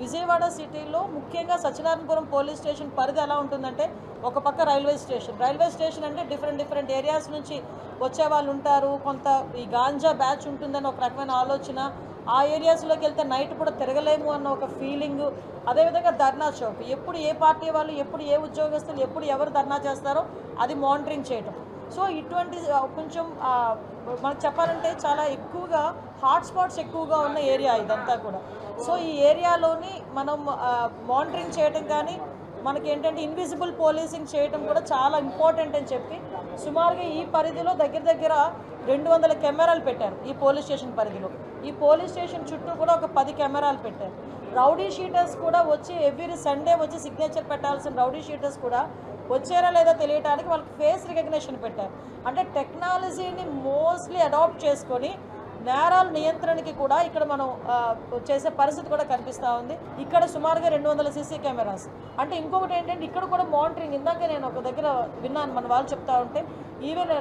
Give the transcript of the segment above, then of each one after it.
విజయవాడ సిటీలో ముఖ్యంగా Satyanarayanapuram police station పరిధి ఎలా ఉంటుందంటే ఒక పక్క రైల్వే స్టేషన్ అంటే డిఫరెంట్ ఏరియాస్ నుంచి వచ్చే వాళ్ళు ఉంటారు. కొంత ఈ గాంజా బ్యాచ్ ఉంటుందని ఒక రకమైన ఆలోచన. ఆ ఏరియాస్లోకి వెళ్తే నైట్ కూడా తిరగలేము అన్న ఒక ఫీలింగు. అదేవిధంగా ధర్నా చౌక్, ఎప్పుడు ఏ పార్టీ వాళ్ళు, ఎప్పుడు ఏ ఉద్యోగస్తులు, ఎప్పుడు ఎవరు ధర్నా చేస్తారో అది మానిటరింగ్ చేయటం. సో ఇటువంటి కొంచెం మనకు చెప్పాలంటే చాలా ఎక్కువగా హాట్స్పాట్స్ ఎక్కువగా ఉన్న ఏరియా ఇదంతా కూడా. సో ఈ ఏరియాలోని మనం మానిటరింగ్ చేయటం కానీ మనకేంటంటే ఇన్విజిబుల్ పోలీసింగ్ చేయటం కూడా చాలా ఇంపార్టెంట్ అని చెప్పి సుమారుగా ఈ పరిధిలో దగ్గర 200 కెమెరాలు పెట్టారు ఈ పోలీస్ స్టేషన్ పరిధిలో. ఈ పోలీస్ స్టేషన్ చుట్టూ కూడా ఒక 10 కెమెరాలు పెట్టారు. రౌడీ షీటర్స్ కూడా వచ్చి ఎవ్రీ సండే వచ్చి సిగ్నేచర్ పెట్టాల్సిన రౌడీ షీటర్స్ కూడా వచ్చారా లేదా తెలియడానికి వాళ్ళకి ఫేస్ రికగ్నిషన్ పెట్టారు. అంటే టెక్నాలజీని మోస్ట్లీ అడాప్ట్ చేసుకొని నేరాల నియంత్రణకి కూడా ఇక్కడ మనం చేసే పరిస్థితి కూడా కనిపిస్తూ ఉంది. ఇక్కడ సుమారుగా 200 సీసీ కెమెరాస్. అంటే ఇంకొకటి ఏంటంటే ఇక్కడ కూడా మానిటరింగ్. ఇందాక నేను ఒక దగ్గర విన్నాను, మన వాళ్ళు చెప్తా ఉంటే ఈవెన్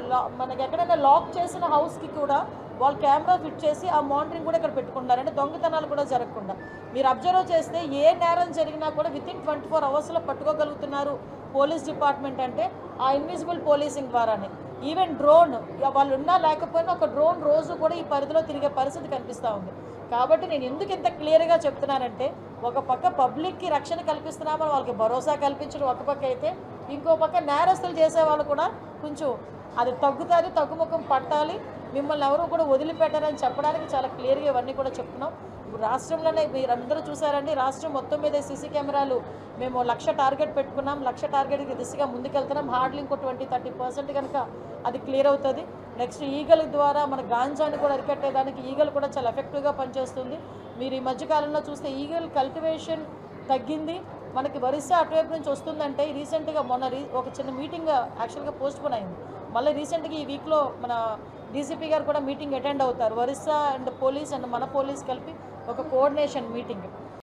మనకి ఎక్కడైనా లాక్ చేసిన హౌస్కి కూడా వాళ్ళు కెమెరా ఫిట్ చేసి ఆ మానిటరింగ్ కూడా ఇక్కడ పెట్టుకుంటున్నారు. అంటే దొంగతనాలు కూడా జరగకుండా మీరు అబ్జర్వ్ చేస్తే ఏ నేరం జరిగినా కూడా వితిన్ 24 అవర్స్లో పట్టుకోగలుగుతున్నారు పోలీస్ డిపార్ట్మెంట్. అంటే ఆ ఇన్విజిబుల్ పోలీసింగ్ ద్వారానే. ఈవెన్ డ్రోన్ వాళ్ళు ఉన్నా లేకపోయినా ఒక డ్రోన్ రోజు కూడా ఈ పరిధిలో తిరిగే పరిస్థితి కనిపిస్తూ ఉంది. కాబట్టి నేను ఎందుకు ఇంత క్లియర్గా చెప్తున్నానంటే ఒక పక్క పబ్లిక్కి రక్షణ కల్పిస్తున్నామని వాళ్ళకి భరోసా కల్పించడం ఒక పక్క అయితే, ఇంకో పక్క నేరస్తులు చేసేవాళ్ళు కూడా కొంచెం అది తగ్గుతుంది, తగ్గుముఖం పట్టాలి, మిమ్మల్ని ఎవరు కూడా వదిలిపెట్టారని చెప్పడానికి చాలా క్లియర్గా ఇవన్నీ కూడా చెప్తున్నాం. రాష్ట్రంలోనే మీరందరూ చూసారండి, రాష్ట్రం మొత్తం మీద సీసీ కెమెరాలు మేము 1,00,000 టార్గెట్ పెట్టుకున్నాం. 1,00,000 టార్గెట్కి దిశగా ముందుకెళ్తున్నాం. హార్డ్లీ ఇంకో 20-30% కనుక అది క్లియర్ అవుతుంది. నెక్స్ట్ ఈగల ద్వారా మన గాంజాని కూడా అరికట్టేదానికి ఈగలు కూడా చాలా ఎఫెక్టివ్గా పనిచేస్తుంది. మీరు ఈ మధ్యకాలంలో చూస్తే ఈగల్ కల్టివేషన్ తగ్గింది. మనకి ఒరిస్సా అటువైపు నుంచి వస్తుందంటే రీసెంట్గా ఒక చిన్న మీటింగ్ యాక్చువల్గా పోస్ట్పోన్ అయింది. మళ్ళీ రీసెంట్గా ఈ వీక్లో మన డీసీపీ గారు కూడా మీటింగ్ అటెండ్ అవుతారు. ఒరిస్సా అండ్ పోలీస్ అండ్ మన పోలీస్ కలిపి ఒక కోఆర్డినేషన్ మీటింగ్.